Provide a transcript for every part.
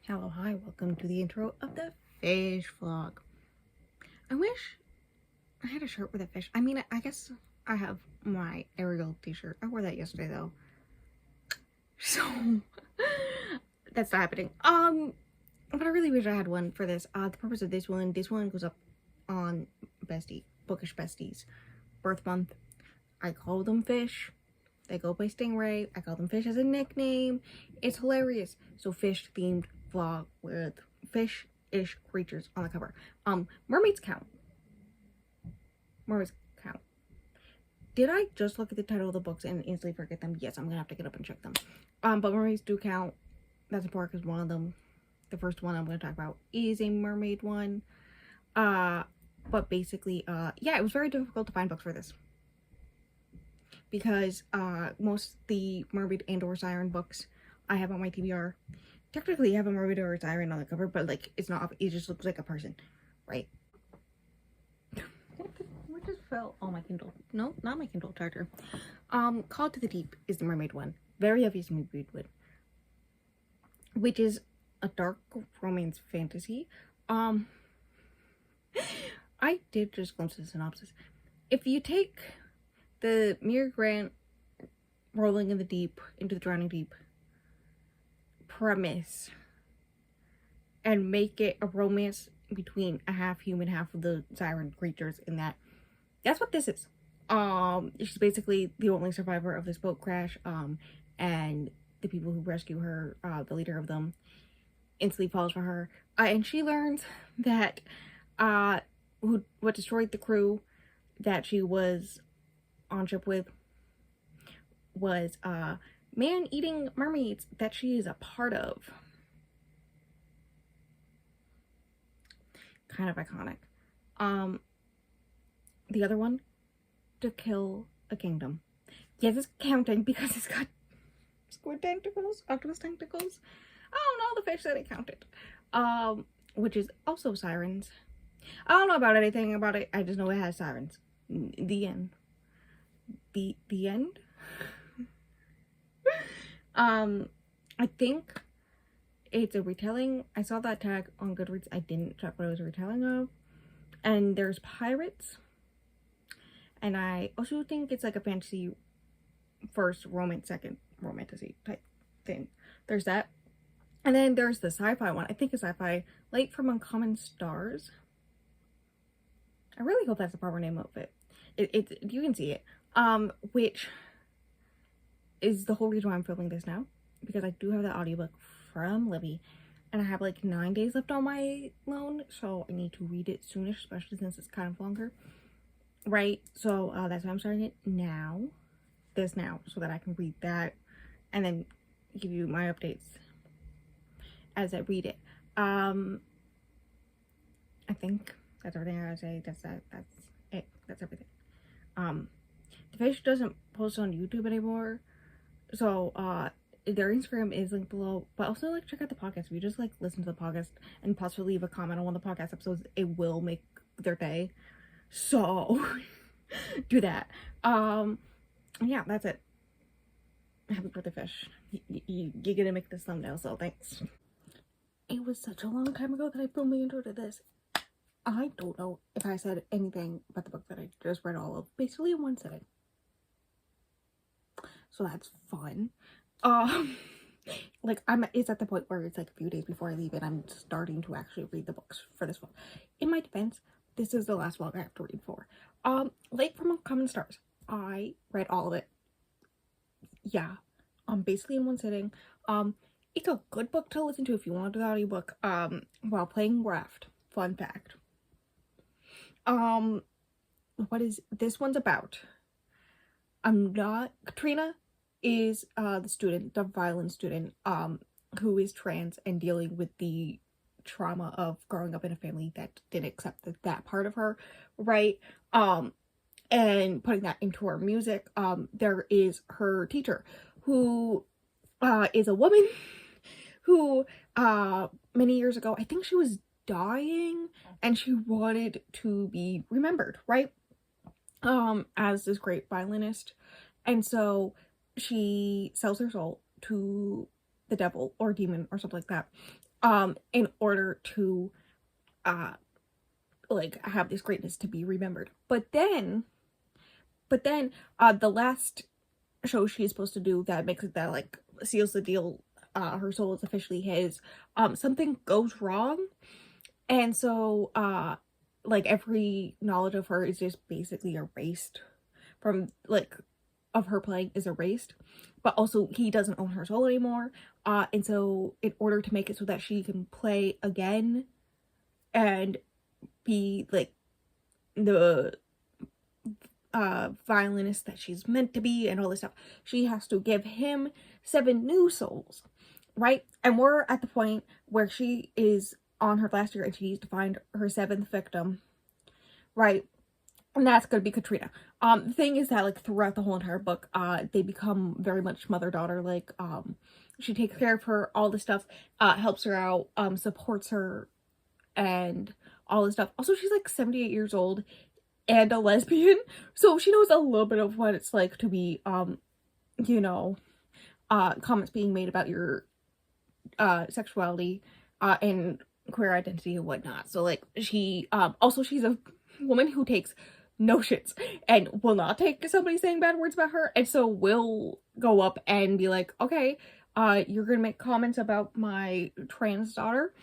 Hello, hi, welcome to the intro of the fish vlog. I wish I had a shirt with a fish. I mean, I guess I have my Ariel t-shirt. I wore that yesterday though. So, that's not happening. But I really wish I had one for this. The purpose of this one goes up on Bookish Besties birth month. I call them fish. They go by Stingray. I call them fish as a nickname. It's hilarious. So fish themed vlog with fish-ish creatures on the cover. Mermaids count. Mermaids count. Did I just look at the title of the books and instantly forget them? Yes, I'm gonna have to get up and check them. But mermaids do count. That's important because one of them, the first one I'm gonna talk about, is a mermaid one. But basically, yeah, it was very difficult to find books for this. Because most the mermaid and or siren books I have on my TBR technically have a mermaid or a siren on the cover, but like it's not, it just looks like a person, right? What just fell on my Kindle? No, not my Kindle charger. Call to the Deep is the mermaid one. Very obvious to me, which is a dark romance fantasy. I did just glimpse the synopsis. If you take the Mere Grant rolling in the deep, into the drowning deep premise and make it a romance between a half human, half of the siren creatures in that's what this is. She's basically the only survivor of this boat crash, and the people who rescue her, the leader of them, instantly falls for her, and she learns that what destroyed the crew that she was on ship with was man-eating mermaids that she is a part of. Kind of iconic. The other one, To Kill a Kingdom. Yes, it's counting because it's got squid tentacles, octopus tentacles. I don't know, the fish said it counted. Which is also sirens. I don't know about anything about it. I just know it has sirens. The end. The end. I think it's a retelling. I saw that tag on Goodreads. I didn't check what it was a retelling of. And there's pirates. And I also think it's like a fantasy first, romance second, romantasy type thing. There's that. And then there's the sci-fi one. I think it's sci-fi, Light from Uncommon Stars. I really hope that's the proper name of it. You can see it. Which is the whole reason why I'm filming this now, because I do have the audiobook from Libby, and I have like 9 days left on my loan, so I need to read it soonish, especially since it's kind of longer, right? So that's why I'm starting it now, so that I can read that and then give you my updates as I read it. I think that's everything I gotta say. That's it. That's everything. The fish doesn't post on YouTube anymore, so their Instagram is linked below, but also like check out the podcast. If you just like listen to the podcast and possibly leave a comment on one of the podcast episodes, it will make their day. So do that. Yeah, that's it. Happy birthday, fish. You're gonna make this thumbnail, so thanks. It was such a long time ago that I filmed the intro to this. I don't know if I said anything about the book that I just read all of, basically in one sitting. So that's fun. Like it's at the point where it's like a few days before I leave and I'm starting to actually read the books for this one. In my defense, this is the last vlog I have to read for. Light from Uncommon Stars. I read all of it. Yeah. Basically in one sitting. It's a good book to listen to if you want to do the audiobook, while playing Raft. Fun fact. What is this one's about? Katrina is the violin student, who is trans and dealing with the trauma of growing up in a family that didn't accept that part of her, right? And putting that into her music. There is her teacher, who is a woman who many years ago, I think she was dying and she wanted to be remembered, right? As this great violinist. And so she sells her soul to the devil or demon or something like that, in order to like have this greatness to be remembered. But then the last show she's supposed to do that makes it that like seals the deal, her soul is officially his, something goes wrong, and so like every knowledge of her is just basically erased from like of her playing is erased, but also he doesn't own her soul anymore, and so in order to make it so that she can play again and be like the violinist that she's meant to be and all this stuff, she has to give him 7 new souls, right? And we're at the point where she is on her last year and she needs to find her 7th victim, right? And that's gonna be Katrina. The thing is that like throughout the whole entire book, they become very much mother-daughter. Like, she takes care of her, all this stuff, helps her out, supports her, and all this stuff. Also, she's like 78 years old and a lesbian, so she knows a little bit of what it's like to be, you know, comments being made about your sexuality and queer identity and whatnot. So like she also she's a woman who takes no shits and will not take somebody saying bad words about her, and so will go up and be like, okay, you're gonna make comments about my trans daughter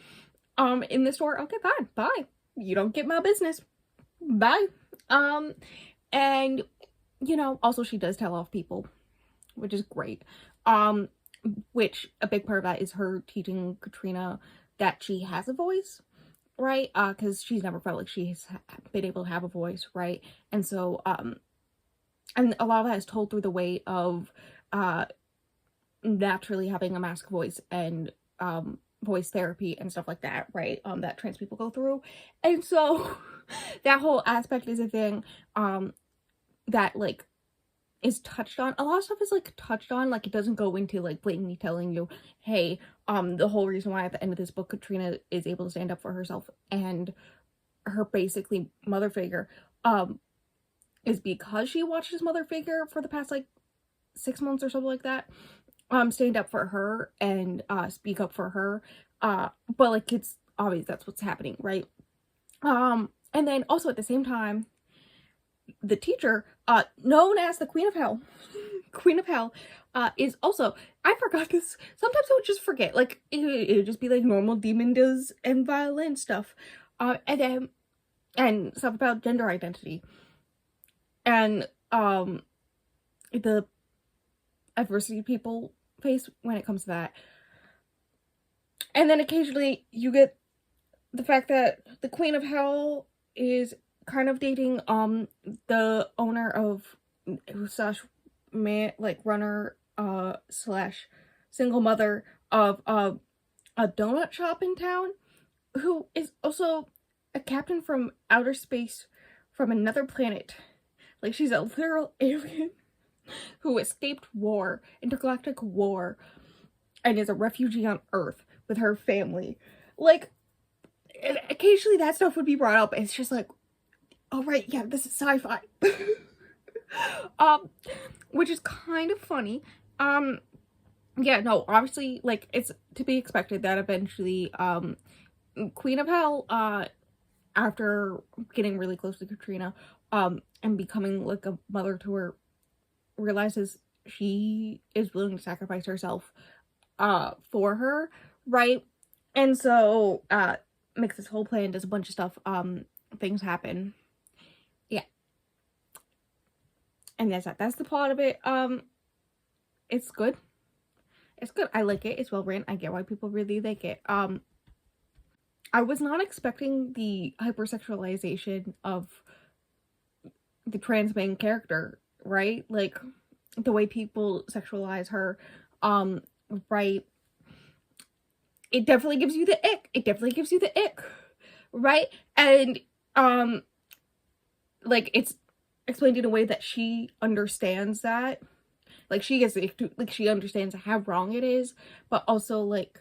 in the store, okay, fine, bye, you don't get my business, bye. And you know, also she does tell off people, which is great, which a big part of that is her teaching Katrina that she has a voice, right? Because she's never felt like she's been able to have a voice, right? And so and a lot of that is told through the way of naturally having a mask voice and voice therapy and stuff like that, right? That trans people go through. And so that whole aspect is a thing that like is touched on. A lot of stuff is like touched on, like it doesn't go into like blatantly telling you, hey, the whole reason why at the end of this book Katrina is able to stand up for herself and her basically mother figure is because she watched his mother figure for the past like 6 months or something like that, stand up for her and speak up for her, but like it's obvious that's what's happening, right? And then also at the same time, the teacher, known as the Queen of Hell, is also, I forgot this, sometimes I would just forget, like, it would just be like normal demon does and violin stuff, and stuff about gender identity, and, the adversity people face when it comes to that. And then occasionally you get the fact that the Queen of Hell is kind of dating the owner of slash man, like runner slash single mother of a donut shop in town, who is also a captain from outer space from another planet. Like she's a literal alien who escaped war, intergalactic war, and is a refugee on Earth with her family. Like, occasionally that stuff would be brought up, and it's just like, oh right, yeah, this is sci-fi. Which is kind of funny. Yeah, no, obviously, like, it's to be expected that eventually, Queen of Hell, after getting really close to Katrina, and becoming, like, a mother to her, realizes she is willing to sacrifice herself, for her, right? And so, makes this whole plan, does a bunch of stuff, things happen. Yeah. And that's that. That's the plot of it. It's good. It's good. I like it. It's well written. I get why people really like it. I was not expecting the hypersexualization of the trans main character, right? Like, the way people sexualize her, right? It definitely gives you the ick. It definitely gives you the ick, right? And, like, it's explained in a way that she understands that. Like, she gets it, like, she understands how wrong it is, but also, like,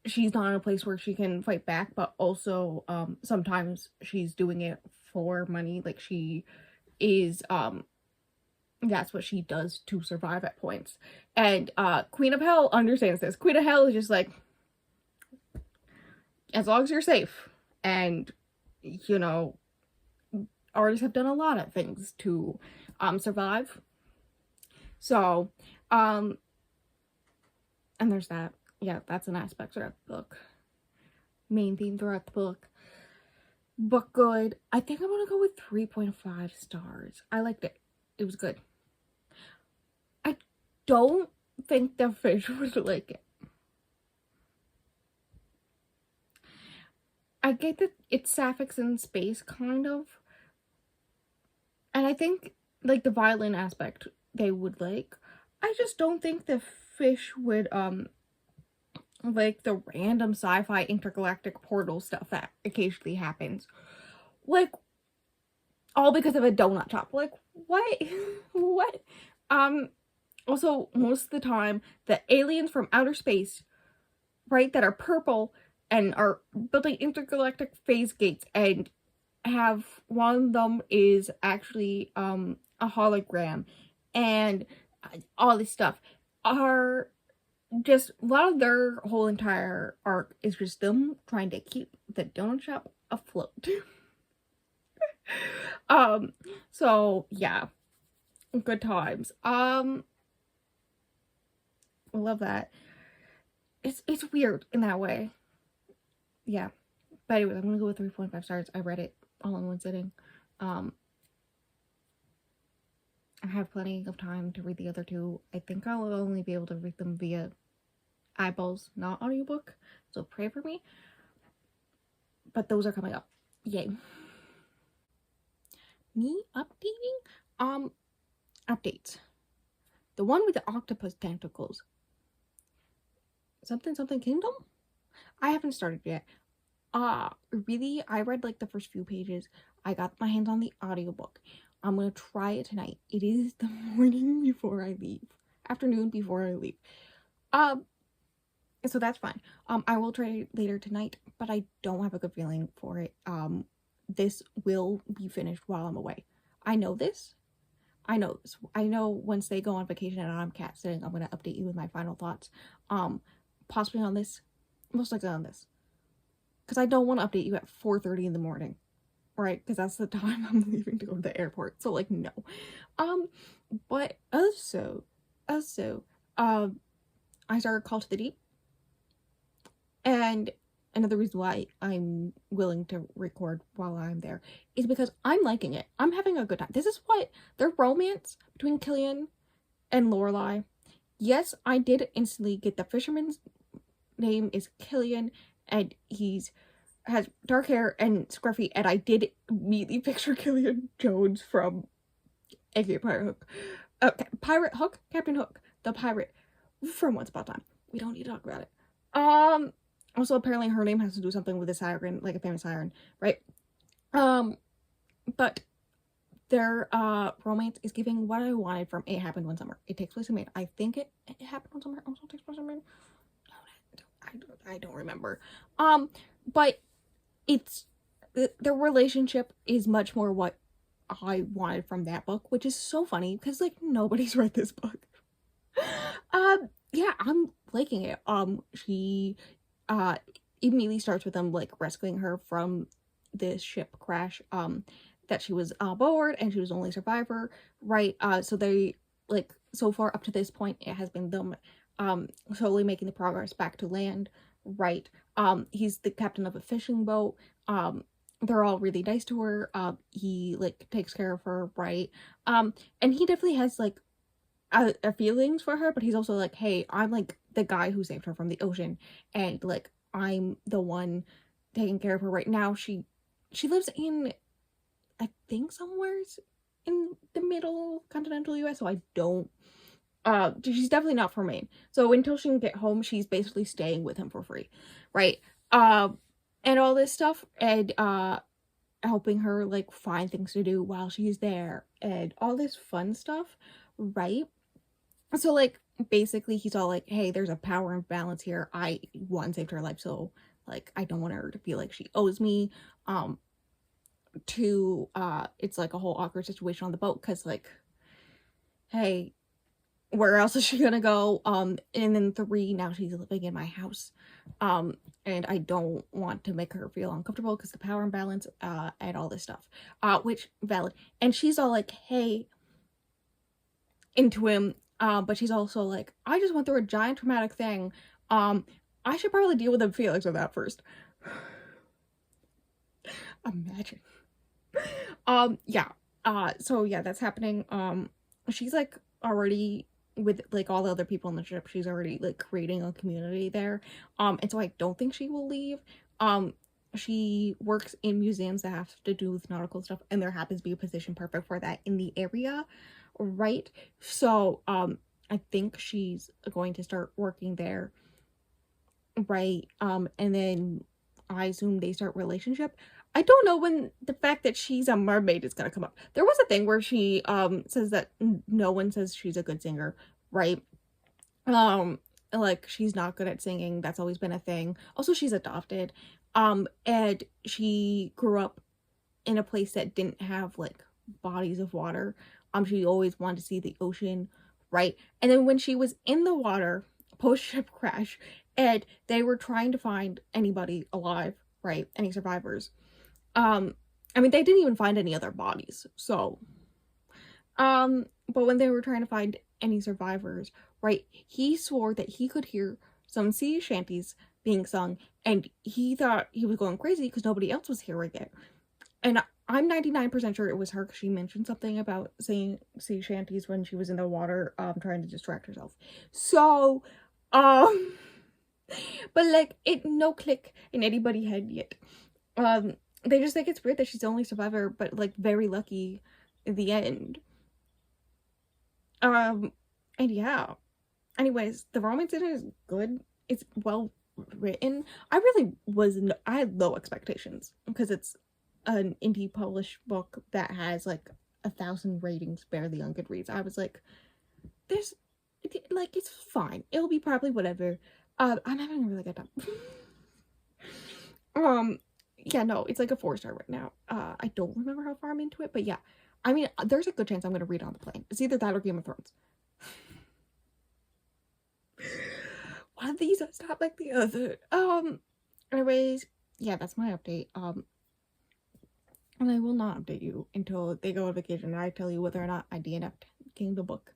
she's not in a place where she can fight back, but also, sometimes she's doing it for money. Like, she is, that's what she does to survive at points. And, Queen of Hell understands this. Queen of Hell is just like, as long as you're safe. And, you know, artists have done a lot of things to survive. So, and there's that. Yeah, that's an aspect throughout the book. Main theme throughout the book. Book good. I think I'm gonna go with 3.5 stars. I liked it. It was good. I don't think the fish would like it. I get that it's sapphics in space, kind of. And I think, like, the violin aspect they would like. I just don't think the fish would, like the random sci-fi intergalactic portal stuff that occasionally happens. Like, all because of a donut shop. Like, what? What? Also, most of the time, the aliens from outer space, right, that are purple and are building intergalactic phase gates and have one of them is actually a hologram and all this stuff are just a lot of their whole entire arc is just them trying to keep the donut shop afloat. So yeah, good times. Love that. It's weird in that way. Yeah. But anyways, I'm gonna go with 3.5 stars. I read it all in one sitting. I have plenty of time to read the other two. I think I'll only be able to read them via eyeballs, not audiobook. So pray for me. But those are coming up. Yay. Me updating? Updates. The one with the octopus tentacles. Something kingdom? I haven't started yet. Really, I read like the first few pages. I got my hands on the audiobook. I'm gonna try it tonight. It is the morning before I leave. Afternoon before I leave. So that's fine. I will try it later tonight, but I don't have a good feeling for it. This will be finished while I'm away. I know this. I know once they go on vacation and I'm cat sitting, I'm gonna update you with my final thoughts. Possibly on this. Most likely on this. Because I don't want to update you at 4:30 in the morning. Right? Because that's the time I'm leaving to go to the airport. So, like, no. But also, I started Call to the Deep. And another reason why I'm willing to record while I'm there is because I'm liking it. I'm having a good time. This is what the romance between Killian and Lorelai. Yes, I did instantly get the fisherman's name is Killian, and has dark hair and scruffy, and I did immediately picture Killian Jones from aka Pirate Hook. Pirate Hook? Captain Hook, the pirate from Once Upon a Time. We don't need to talk about it. Also, apparently her name has to do something with a siren, like a famous siren, right? But their romance is giving what I wanted from It Happened One Summer. It takes place in Maine. I think it happened one summer. Also takes place in Maine. I don't remember. But it's the relationship is much more what I wanted from that book, which is so funny because like nobody's read this book. Yeah, I'm liking it. She immediately starts with them like rescuing her from this ship crash that she was aboard, and she was the only survivor, right? So they like so far up to this point it has been them slowly making the progress back to land, right? He's the captain of a fishing boat. They're all really nice to her. He like takes care of her, right? And he definitely has like a feelings for her, but he's also like, hey, I'm like the guy who saved her from the ocean, and like I'm the one taking care of her right now. She lives in, I think, somewhere in the middle continental US, so I don't she's definitely not from Maine. So until she can get home, she's basically staying with him for free, right? And all this stuff, and helping her like find things to do while she's there, and all this fun stuff, right? So like basically he's all like, hey, there's a power imbalance here. I one saved her life, so like I don't want her to feel like she owes me. Two, it's like a whole awkward situation on the boat because like, hey, where else is she gonna go? And then 3, now she's living in my house. And I don't want to make her feel uncomfortable because the power imbalance, and all this stuff. Which, valid. And she's all like, hey, into him, but she's also like, I just went through a giant traumatic thing. I should probably deal with the feelings of that first. Imagine. Yeah. So yeah, that's happening. She's like already with like all the other people in the ship. She's already like creating a community there. And so I don't think she will leave. She works in museums that have to do with nautical stuff, and there happens to be a position perfect for that in the area, right? So, I think she's going to start working there, right? And then I assume they start relationship. I don't know when the fact that she's a mermaid is gonna come up. There was a thing where she says that no one says she's a good singer, right? Like she's not good at singing. That's always been a thing. Also, she's adopted. And she grew up in a place that didn't have like bodies of water. She always wanted to see the ocean, right? And then when she was in the water post ship crash, and they were trying to find anybody alive, right? Any survivors. I mean, they didn't even find any other bodies. So, but when they were trying to find any survivors, right, he swore that he could hear some sea shanties being sung, and he thought he was going crazy because nobody else was hearing it. And I'm 99% sure it was her because she mentioned something about singing sea shanties when she was in the water, trying to distract herself. So, but like, it no click in anybody's head yet. They just think it's weird that she's the only survivor, but like very lucky in the end. And yeah. Anyways, the romance in it is good. It's well written. I had low expectations because it's an indie published book that has like 1,000 ratings barely on Goodreads. I was like, it's fine. It'll be probably whatever. I'm having a really good time. Yeah, no, it's like a 4-star right now. I don't remember how far I'm into it, but yeah. I mean, there's a good chance I'm gonna read it on the plane. It's either that or Game of Thrones. One of these is not like the other. Anyways, yeah, that's my update. And I will not update you until they go on vacation and I tell you whether or not I DNF'd getting the book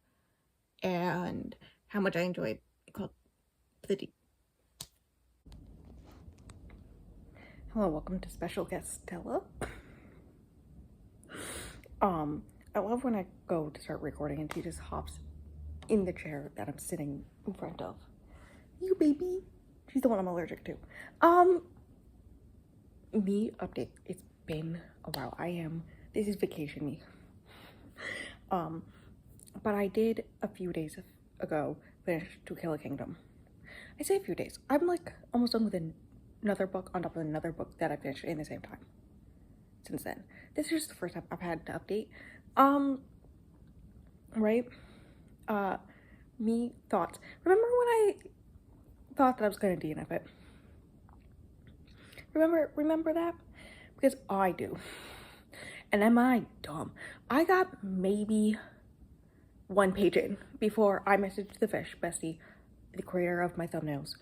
and how much I enjoyed called The Deep. Hello, welcome to special guest Stella. I love when I go to start recording and she just hops in the chair that I'm sitting in front of. You baby. She's the one I'm allergic to. Me update. It's been a while. This is vacation me. But I did a few days ago finish To Kill a Kingdom. I say a few days. I'm like almost done with another book on top of another book that I finished in the same time. Since then, this is just the first time I've had to update. Right? Me thoughts. Remember when I thought that I was gonna DNF it? Remember that? Because I do. And am I dumb? I got maybe 1 page in before I messaged the fish bestie, the creator of my thumbnails,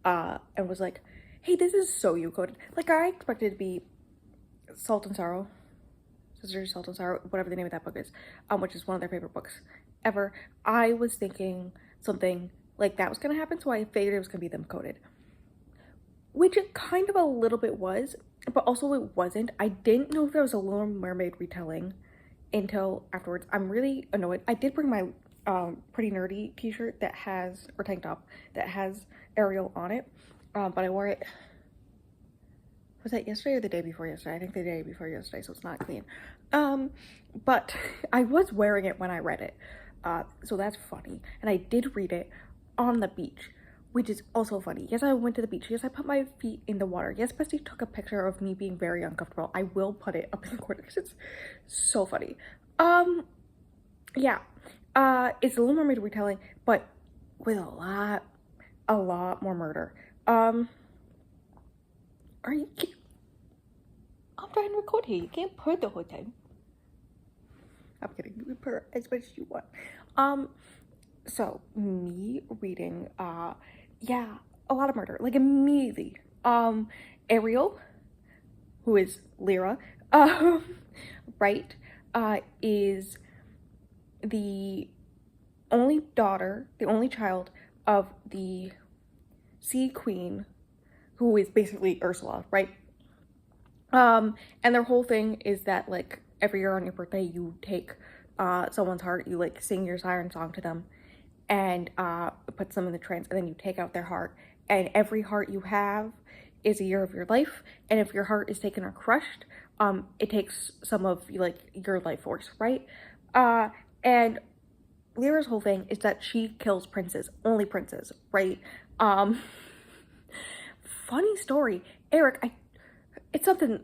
and was like, hey, this is so you coded. Like, I expected it to be Salt and Sorrow, Sisters Salt and Sorrow, whatever the name of that book is, which is one of their favorite books ever. I was thinking something like that was gonna happen, so I figured it was gonna be them coded. Which it kind of a little bit was, but also it wasn't. I didn't know if there was a Little Mermaid retelling until afterwards. I'm really annoyed. I did bring my Pretty Nerdy t-shirt that has, or tank top, that has Ariel on it, but I wore it, was that yesterday or the day before yesterday? I think the day before yesterday, so it's not clean. But I was wearing it when I read it, so that's funny. And I did read it on the beach, which is also funny. Yes, I went to the beach. Yes, I put my feet in the water. Yes, Bestie took a picture of me being very uncomfortable. I will put it up in the corner because it's so funny. Yeah. It's a Little Mermaid retelling, but with a lot more murder. Are you kidding? I'm trying to record here. You can't purr the whole time. I'm kidding. You can purr as much as you want. So me reading, yeah, a lot of murder, like immediately. Ariel, who is Lyra, um, right, is the only daughter, the only child of the Sea Queen, who is basically Ursula, right? And their whole thing is that like every year on your birthday, you take someone's heart, you like sing your siren song to them, and put them in the trance, and then you take out their heart, and every heart you have is a year of your life, and if your heart is taken or crushed, it takes some of like your life force, right? And Lyra's whole thing is that she kills princes, only princes, right? Um, funny story, Eric, it's something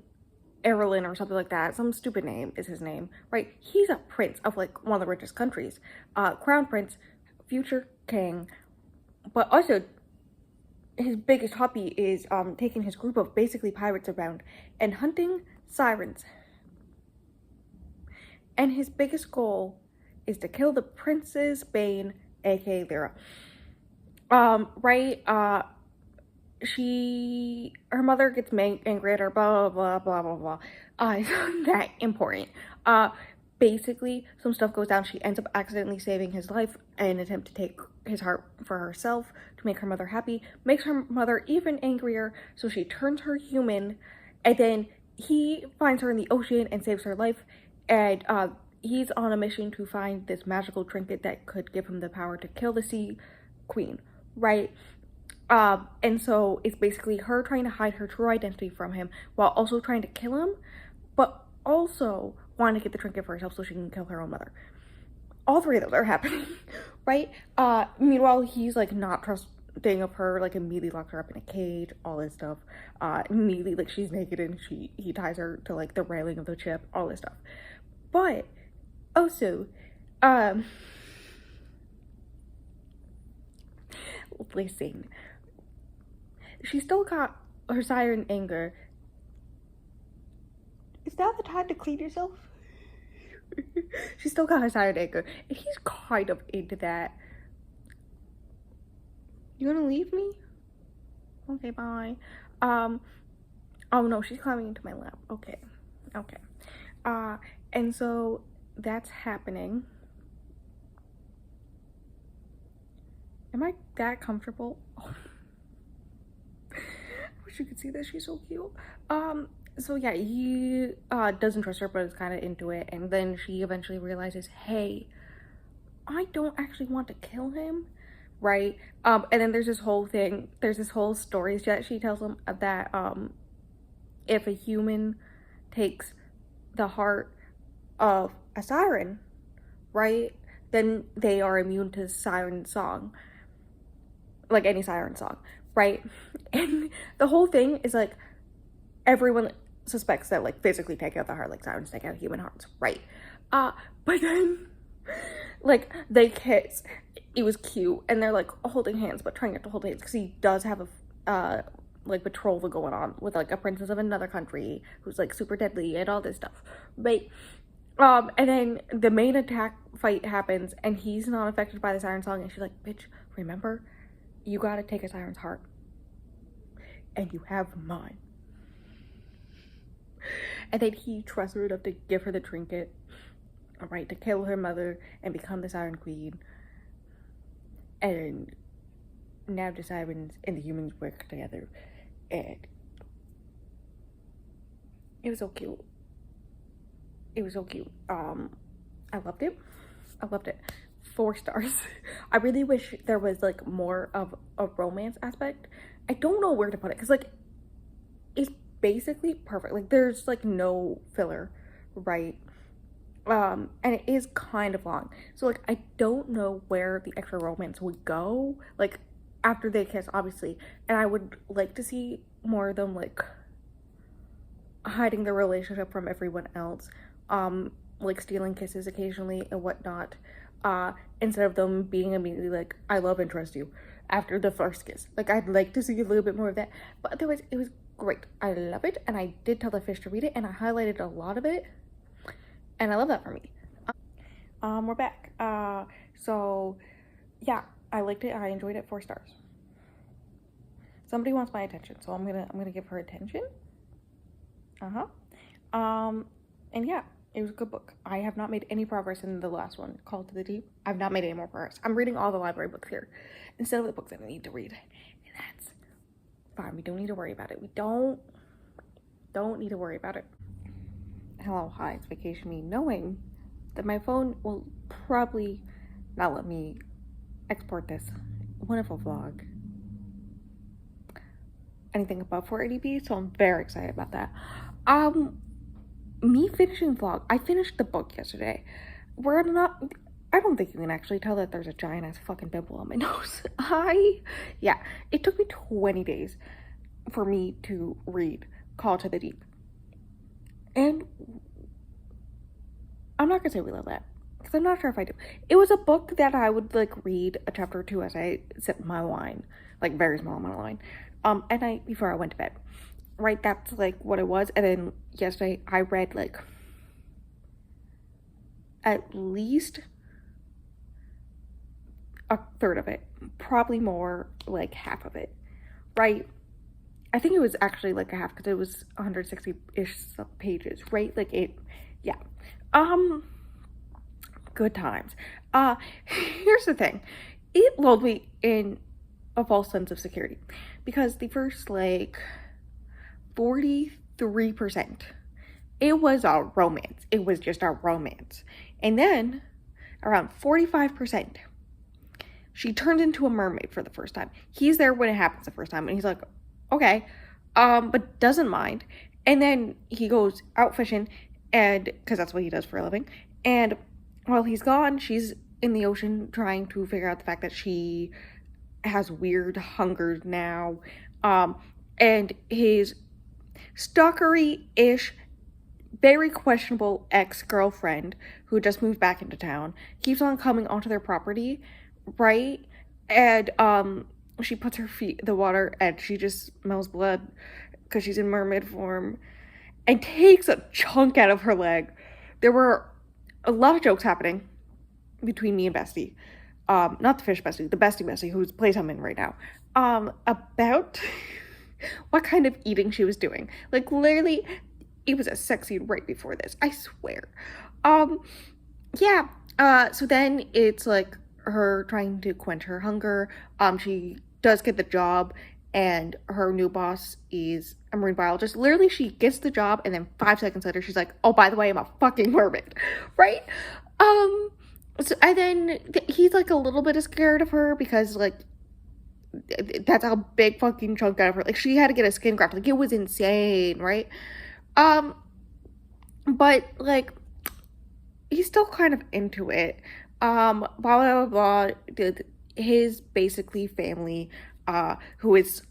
Ariel or something like that. Some stupid name is his name, right? He's a prince of like one of the richest countries, crown prince, future king, but also his biggest hobby is taking his group of basically pirates around and hunting sirens. And his biggest goal is to kill the Princess Bane, aka Lyra. Right? Her mother gets angry at her, blah blah blah blah blah. It's not that important. Basically, some stuff goes down. She ends up accidentally saving his life in an attempt to take his heart for herself to make her mother happy. Makes her mother even angrier, so she turns her human, and then he finds her in the ocean and saves her life. And he's on a mission to find this magical trinket that could give him the power to kill the Sea Queen, right? And so it's basically her trying to hide her true identity from him while also trying to kill him, but also wanting to get the trinket for herself so she can kill her own mother. All three of those are happening, right? Meanwhile, he's like not trusting of her, like immediately locks her up in a cage, all this stuff. Immediately, like she's naked and he ties her to like the railing of the ship, all this stuff. But also, listen, she still got her siren anger. Is now the time to clean yourself? She still got her siren anger, and he's kind of into that. You wanna leave me? Okay, bye. Oh no, she's climbing into my lap. Okay, okay. And so that's happening. Am I that comfortable? Oh. I wish you could see that. She's so cute. So yeah, he doesn't trust her, but is kind of into it, and then she eventually realizes, hey, I don't actually want to kill him, right? And then there's this whole story that she tells him that if a human takes the heart of a siren, right, then they are immune to siren song, like any siren song, right? And the whole thing is like everyone suspects that like physically take out the heart, like sirens take out human hearts, right? But then like they kiss, it was cute, and they're like holding hands but trying not to hold hands because he does have a like betrothal going on with like a princess of another country who's like super deadly and all this stuff, right? And then the main attack fight happens and he's not affected by the siren song, and she's like, bitch, remember, you gotta take a siren's heart and you have mine. And then he trusts her enough to give her the trinket, right, to kill her mother and become the Siren Queen. And now the sirens and the humans work together, and it was so cute. It was so cute. I loved it. I loved it. 4 stars. I really wish there was like more of a romance aspect. I don't know where to put it because like it's basically perfect. Like there's like no filler, right? And it is kind of long, so like I don't know where the extra romance would go like after they kiss, obviously, and I would like to see more of them like hiding their relationship from everyone else, like stealing kisses occasionally and whatnot, instead of them being immediately like, I love and trust you after the first kiss. Like I'd like to see a little bit more of that, but otherwise it was great. I love it, and I did tell the fish to read it, and I highlighted a lot of it, and I love that for me. We're back. So yeah, I liked it. I enjoyed it. 4 stars. Somebody wants my attention, so I'm gonna give her attention. And yeah, it was a good book. I have not made any progress in the last one, Call to the Deep. I've not made any more progress. I'm reading all the library books here instead of the books that I need to read, and that's fine. We don't need to worry about it. We don't need to worry about it. Hello, hi, it's vacation me, knowing that my phone will probably not let me export this wonderful vlog anything above 480p, so I'm very excited about that. Me finishing vlog, I finished the book yesterday. I don't think you can actually tell that there's a giant ass fucking pimple on my nose. Yeah, it took me 20 days for me to read Call to the Deep. And I'm not gonna say we love that, because I'm not sure if I do. It was a book that I would like read a chapter or two as I sip my wine, like very small amount of wine, at night before I went to bed. Right, that's like what it was. And then yesterday I read like at least a third of it, probably more, like half of it. Right, I think it was actually like a half, because it was 160-ish pages, right? Like it, yeah. Good times. Here's the thing. It lulled me in a false sense of security, because the first like 43%, it was a romance. It was just a romance. And then around 45%, she turns into a mermaid for the first time. He's there when it happens the first time, and he's like, okay, but doesn't mind. And then he goes out fishing, and because that's what he does for a living. And while he's gone, she's in the ocean trying to figure out the fact that she has weird hunger now. And his stalkery-ish, very questionable ex-girlfriend who just moved back into town keeps on coming onto their property, right? And she puts her feet in the water and she just smells blood because she's in mermaid form, and takes a chunk out of her leg. There were a lot of jokes happening between me and Bestie, not the fish Bestie, the Bestie whose place I'm in right now, about what kind of eating she was doing. Like literally, it was a sex scene right before this, I swear. Yeah, so then it's like her trying to quench her hunger. She does get the job, and her new boss is a marine biologist. Literally, she gets the job, and then 5 seconds later, she's like, oh, by the way, I'm a fucking mermaid, right? So, and then he's like a little bit scared of her, because like, that's a big fucking chunk out of her. Like, she had to get a skin graft. Like, it was insane, right? But like, he's still kind of into it. Blah blah blah blah. His basically family, who is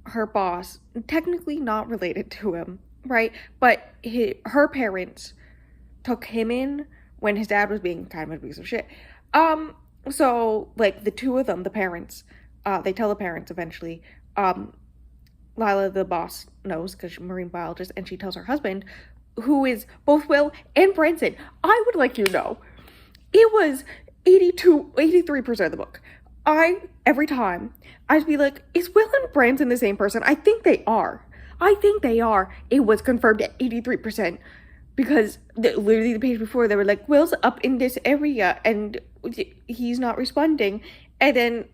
her boss, technically not related to him, right? But her parents took him in when his dad was being kind of a piece of shit. So like the two of them, the parents, they tell the parents eventually. Lila, the boss, knows because she's a marine biologist, and she tells her husband, who is both Will and Branson. I would like you to know, it was 83% of the book. Every time, I'd be like, is Will and Branson the same person? I think they are. It was confirmed at 83%. Because literally the page before, they were like, Will's up in this area and he's not responding. And then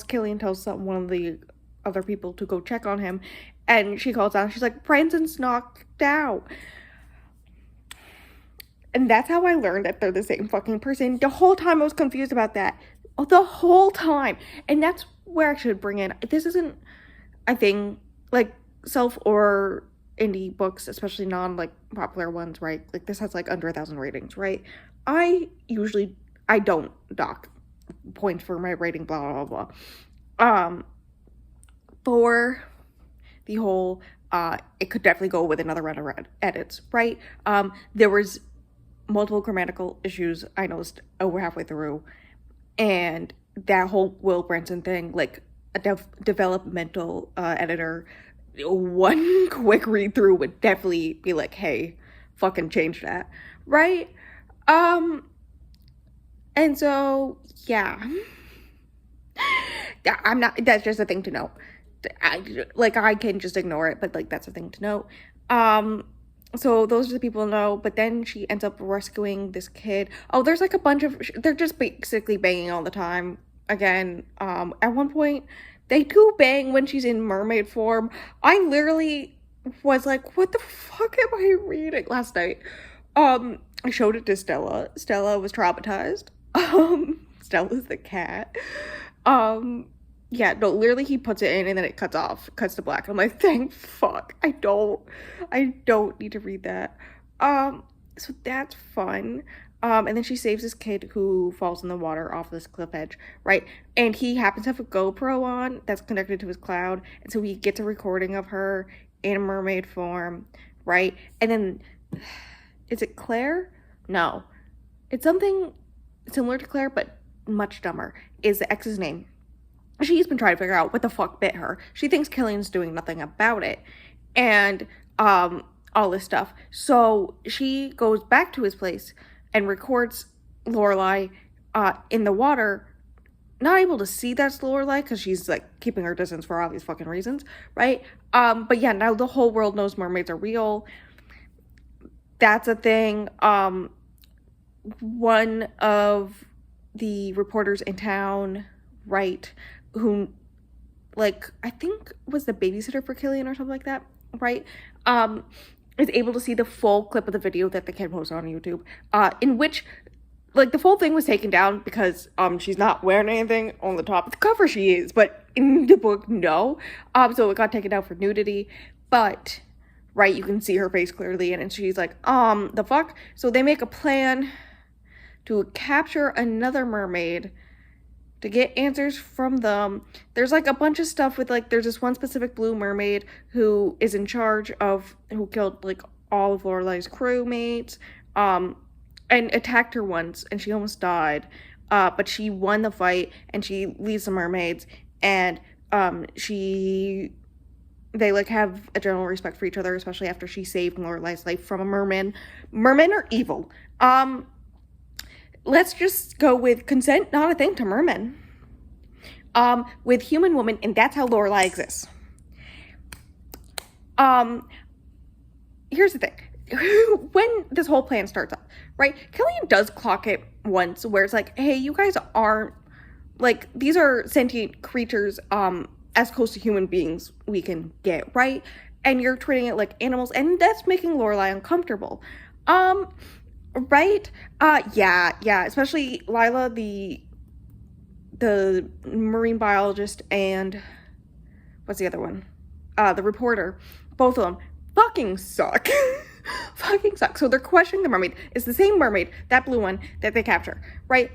Killian tells one of the other people to go check on him. And she calls down, she's like, Branson's knocked out. And that's how I learned that they're the same fucking person. The whole time I was confused about that. The whole time. And that's where I should bring in, this isn't a thing, like self or indie books, especially non like popular ones, right? Like this has like under 1,000 ratings, right? I don't dock points for my rating, blah blah blah. For the whole it could definitely go with another round of edits, right? There was multiple grammatical issues I noticed over halfway through, and that whole Will Branson thing, like a developmental editor, one quick read through would definitely be like, hey, fucking change that, right? And so, yeah. I'm not, that's just a thing to note. I can just ignore it, but like that's a thing to note. So those are the people to know, but then she ends up rescuing this kid. Oh, there's like a bunch of, they're just basically banging all the time. Again, at one point, they do bang when she's in mermaid form. I literally was like, what the fuck am I reading last night? I showed it to Stella. Stella was traumatized. Stella's the cat. Yeah, no, literally he puts it in and then it cuts to black. I'm like, thank fuck. I don't need to read that. So that's fun. And then she saves this kid who falls in the water off this cliff edge, right? And he happens to have a GoPro on that's connected to his cloud, and so he gets a recording of her in mermaid form, right? And then, is it Claire? No. It's something similar to Claire, but much dumber, is the ex's name. She's been trying to figure out what the fuck bit her. She thinks Killian's doing nothing about it. And, all this stuff. So she goes back to his place and records Lorelai, in the water, not able to see that's Lorelai because she's like keeping her distance for all these fucking reasons, right? But yeah, now the whole world knows mermaids are real. That's a thing. One of the reporters in town, right, who, like, I think was the babysitter for Killian or something like that, right, is able to see the full clip of the video that the kid posted on YouTube, in which, like, the full thing was taken down because, she's not wearing anything on the top of the cover. She is, but in the book, no. So it got taken down for nudity, but, right, you can see her face clearly, and she's like, the fuck? So they make a plan to capture another mermaid to get answers from them. There's like a bunch of stuff with like, there's this one specific blue mermaid who is in charge of, who killed like all of Lorelai's crewmates, and attacked her once and she almost died. But she won the fight and she leads the mermaids, and they like have a general respect for each other, especially after she saved Lorelai's life from a merman. Mermen are evil. Let's just go with consent, not a thing to mermen. With human woman, and that's how Lorelai exists. Here's the thing. When this whole plan starts up, right, Killian does clock it once where it's like, hey, you guys aren't, like, these are sentient creatures, as close to human beings we can get, right? And you're treating it like animals, and that's making Lorelai uncomfortable. Right? Yeah, especially Lila, the marine biologist, and what's the other one? The reporter. Both of them fucking suck. Fucking suck. So they're questioning the mermaid. It's the same mermaid, that blue one, that they capture, right?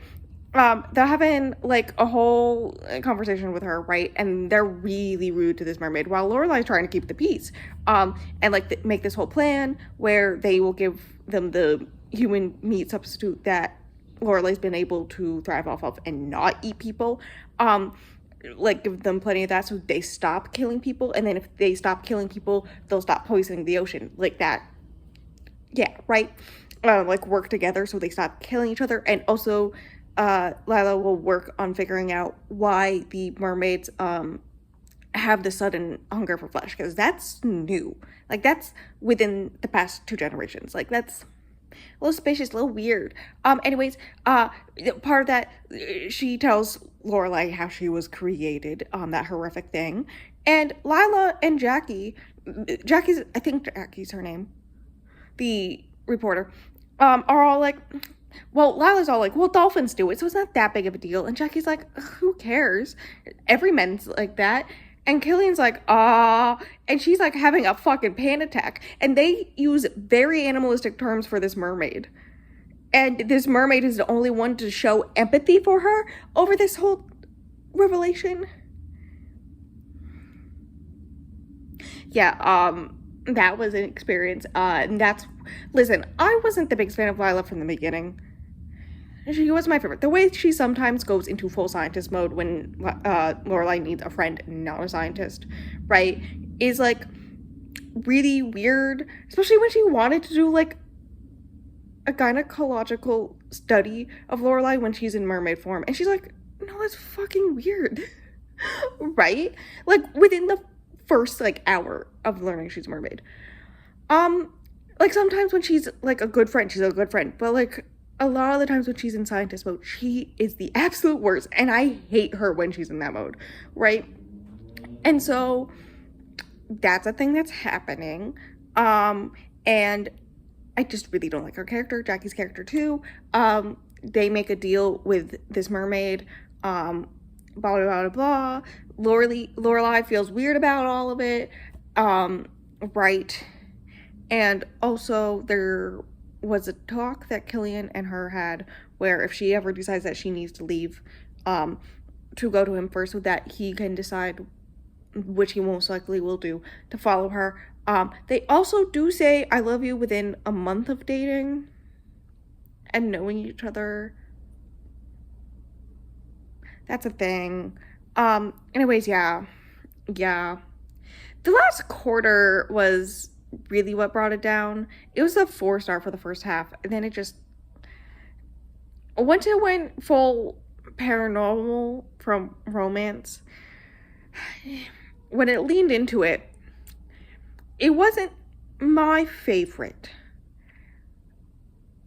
They're having like a whole conversation with her, right? And they're really rude to this mermaid while Lorelai's trying to keep the peace. And like make this whole plan where they will give them the human meat substitute that Lorelai's been able to thrive off of and not eat people. Like give them plenty of that so they stop killing people, and then if they stop killing people, they'll stop poisoning the ocean, like that. Yeah, right? Like work together so they stop killing each other. And also Lila will work on figuring out why the mermaids have the sudden hunger for flesh, because that's new. Like that's within the past 2 generations. Like that's a little suspicious, a little weird. Anyways, part of that, she tells Lorelai how she was created, that horrific thing. And Lila and I think Jackie's her name, the reporter, are all like, well, Lila's all like, well, dolphins do it, so it's not that big of a deal. And Jackie's like, who cares? Every man's like that. And Killian's like, and she's like having a fucking panic attack. And they use very animalistic terms for this mermaid. And this mermaid is the only one to show empathy for her over this whole revelation. Yeah, that was an experience. And listen, I wasn't the biggest fan of Lila from the beginning. She was my favorite. The way she sometimes goes into full scientist mode when Lorelai needs a friend, not a scientist, right, is like really weird. Especially when she wanted to do like a gynecological study of Lorelai when she's in mermaid form. And she's like, no, that's fucking weird. Right? Like, within the first, like, hour of learning she's a mermaid. Like, sometimes when she's, like, a good friend, she's a good friend. But, like, a lot of the times when she's in scientist mode, she is the absolute worst. And I hate her when she's in that mode. Right? And so, that's a thing that's happening. And I just really don't like her character. Jackie's character, too. They make a deal with this mermaid. Blah, blah, blah, blah. Lorelai feels weird about all of it. Right. And also, there was a talk that Killian and her had where if she ever decides that she needs to leave, to go to him first so that he can decide, which he most likely will do, to follow her. They also do say I love you within a month of dating and knowing each other. That's a thing. Anyways, yeah. The last quarter was really what brought it down. It was a 4-star for the first half, and then it just, once it went full paranormal from romance, when it leaned into it, it wasn't my favorite.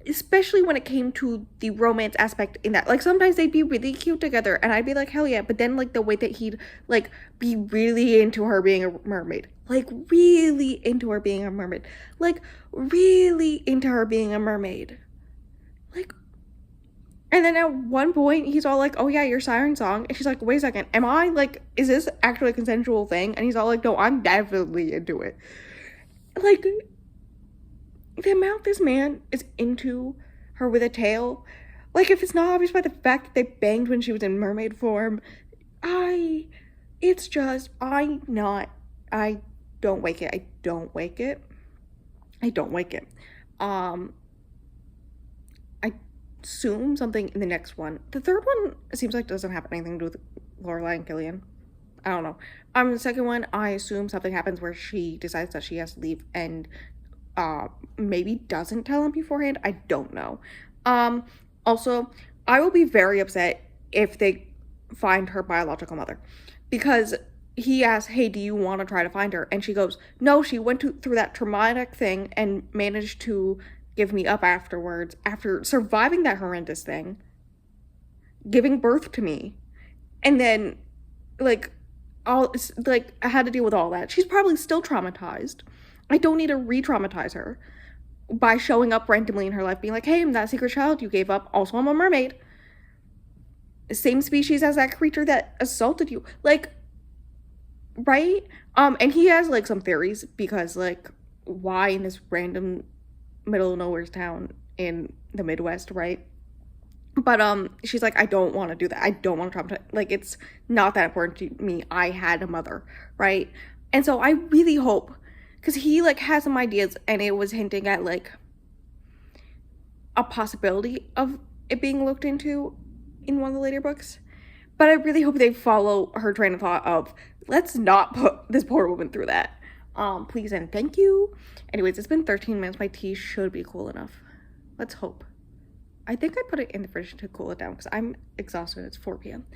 Especially when it came to the romance aspect in that. Like, sometimes they'd be really cute together, and I'd be like, hell yeah. But then, like, the way that he'd, like, be really into her being a mermaid. Like, really into her being a mermaid. Like, really into her being a mermaid. Like, and then at one point, he's all like, oh yeah, your siren song. And she's like, wait a second, am I, like, is this actually a consensual thing? And he's all like, no, I'm definitely into it. Like, the amount this man is into her with a tail, like, if it's not obvious by the fact that they banged when she was in mermaid form, I don't wake it. I assume something in the next one. The third one seems like doesn't have anything to do with Lorelai and Killian. I don't know. The second one, I assume something happens where she decides that she has to leave and maybe doesn't tell him beforehand. I don't know. Also, I will be very upset if they find her biological mother, because he asks, hey, do you want to try to find her? And she goes, no, she went through that traumatic thing and managed to give me up afterwards, after surviving that horrendous thing, giving birth to me, and then, like, I had to deal with all that. She's probably still traumatized. I don't need to re-traumatize her by showing up randomly in her life, being like, hey, I'm that secret child you gave up. Also, I'm a mermaid. Same species as that creature that assaulted you. Like, right? And he has, like, some theories, because, like, why in this random middle of nowhere town in the Midwest, right? But, she's like, I don't want to do that. I don't want to traumatize. Like, it's not that important to me. I had a mother, right? And so I really hope, because he, like, has some ideas, and it was hinting at, like, a possibility of it being looked into in one of the later books. But I really hope they follow her train of thought of, let's not put this poor woman through that. Please and thank you. Anyways, it's been 13 minutes. My tea should be cool enough. Let's hope. I think I put it in the fridge to cool it down because I'm exhausted. It's 4 p.m.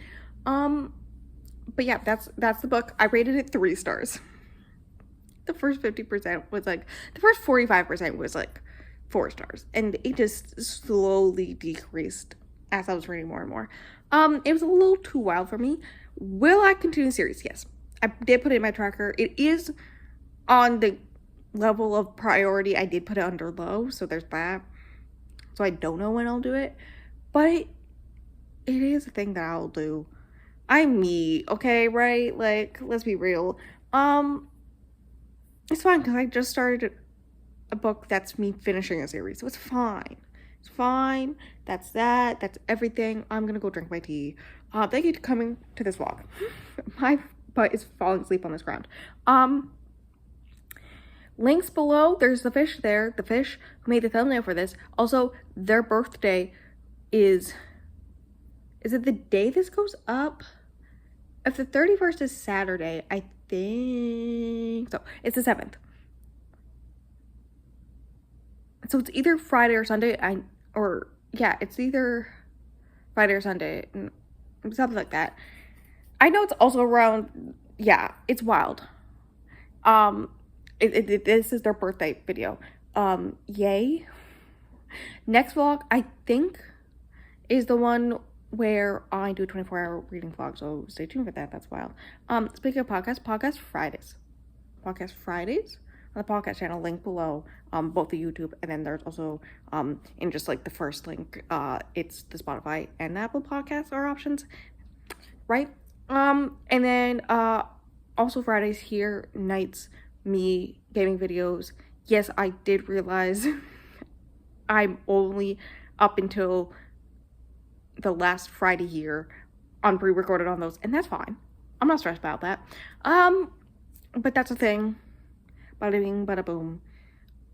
But yeah, that's the book. I rated it 3 stars. The first 50% was like, the first 45% was like 4 stars. And it just slowly decreased as I was reading more and more. It was a little too wild for me. Will I continue the series? Yes. I did put it in my tracker. It is on the level of priority. I did put it under low, so there's that. So I don't know when I'll do it. But it is a thing that I'll do. I'm me, okay, right? Like, let's be real. It's fine, because I just started a book that's me finishing a series. So it's fine. It's fine. That's that. That's everything. I'm gonna go drink my tea. Thank you for coming to this vlog. My butt is falling asleep on this ground. Links below. There's the fish there. The fish who made the thumbnail for this. Also, their birthday is it the day this goes up? If the 31st is Saturday, I think so. It's the 7th. So it's either Friday or Sunday, or yeah, it's either Friday or Sunday, something like that. I know it's also around, yeah, it's wild. This is their birthday video. Yay. Next vlog, I think, is the one where I do a 24-hour reading vlog, so stay tuned for that. That's wild. Speaking of podcast Fridays on the podcast channel, link below, both the YouTube, and then there's also in just like the first link, it's the Spotify and the Apple Podcasts are options, right? And then also Fridays here, nights, me gaming videos. Yes, I did realize I'm only up until the last Friday here on pre-recorded on those, and that's fine. I'm not stressed about that. But that's a thing. Bada bing, bada boom.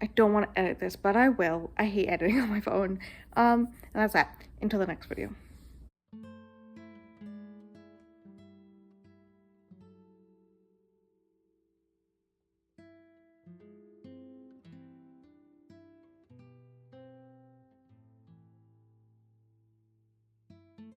I don't want to edit this, but I will. I hate editing on my phone. And that's that. Until the next video.